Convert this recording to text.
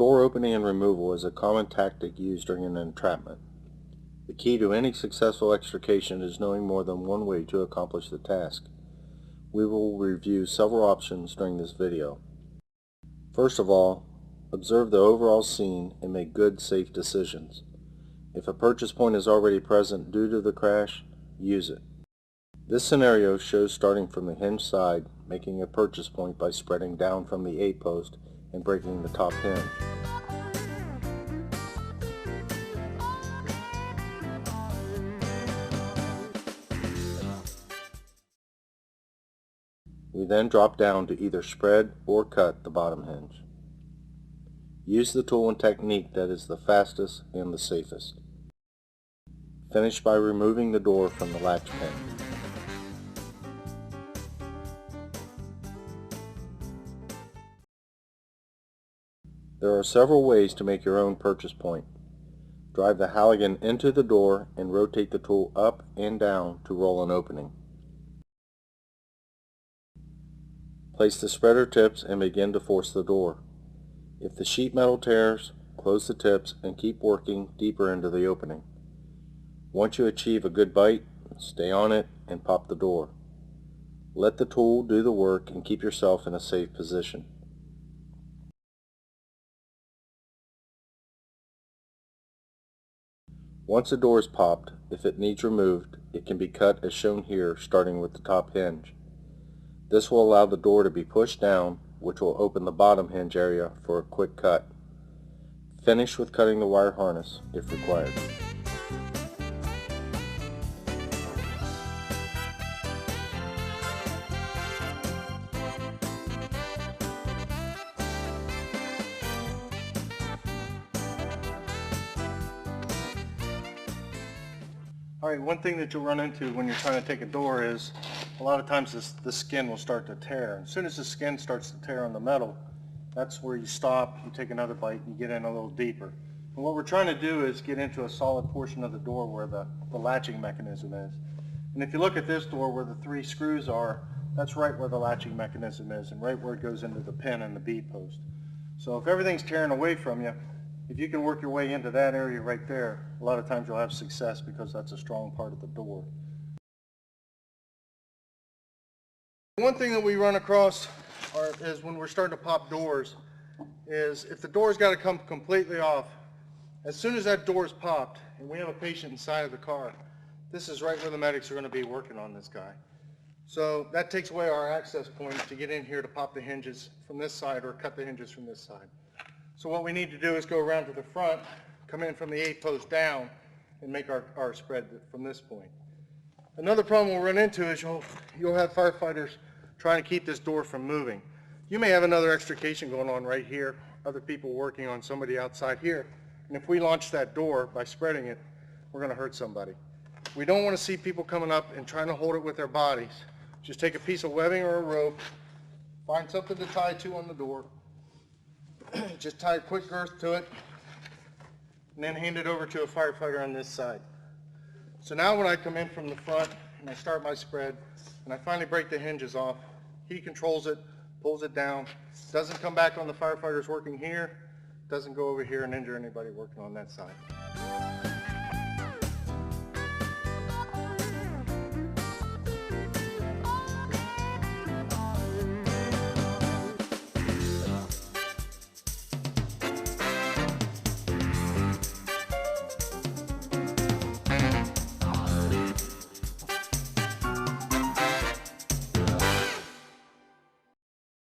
Door opening and removal is a common tactic used during an entrapment. The key to any successful extrication is knowing more than one way to accomplish the task. We will review several options during this video. First of all, observe the overall scene and make good, safe decisions. If a purchase point is already present due to the crash, use it. This scenario shows starting from the hinge side, making a purchase point by spreading down from the A post and breaking the top hinge. We then drop down to either spread or cut the bottom hinge. Use the tool and technique that is the fastest and the safest. Finish by removing the door from the latch pin. There are several ways to make your own purchase point. Drive the Halligan into the door and rotate the tool up and down to roll an opening. Place the spreader tips and begin to force the door. If the sheet metal tears, close the tips and keep working deeper into the opening. Once you achieve a good bite, stay on it and pop the door. Let the tool do the work and keep yourself in a safe position. Once the door is popped, if it needs removed, it can be cut as shown here, starting with the top hinge. This will allow the door to be pushed down, which will open the bottom hinge area for a quick cut. Finish with cutting the wire harness if required. Alright, one thing that you'll run into when you're trying to take a door is a lot of times the skin will start to tear. As soon as the skin starts to tear on the metal, that's where you stop, you take another bite, and you get in a little deeper. And what we're trying to do is get into a solid portion of the door where the latching mechanism is. And if you look at this door where the 3 screws are, that's right where the latching mechanism is and right where it goes into the pin and the B post. So if everything's tearing away from you, if you can work your way into that area right there, a lot of times you'll have success because that's a strong part of the door. One thing that we run across is when we're starting to pop doors is if the door's got to come completely off, as soon as that door is popped and we have a patient inside of the car, this is right where the medics are going to be working on this guy. So that takes away our access point to get in here to pop the hinges from this side or cut the hinges from this side. So what we need to do is go around to the front, come in from the A post down, and make our spread from this point. Another problem we'll run into is you'll have firefighters trying to keep this door from moving. You may have another extrication going on right here, other people working on somebody outside here, and if we launch that door by spreading it, we're going to hurt somebody. We don't want to see people coming up and trying to hold it with their bodies. Just take a piece of webbing or a rope, find something to tie to on the door, just tie a quick girth to it, and then hand it over to a firefighter on this side. So now when I come in from the front and I start my spread and I finally break the hinges off, he controls it, pulls it down, doesn't come back on the firefighters working here, doesn't go over here and injure anybody working on that side.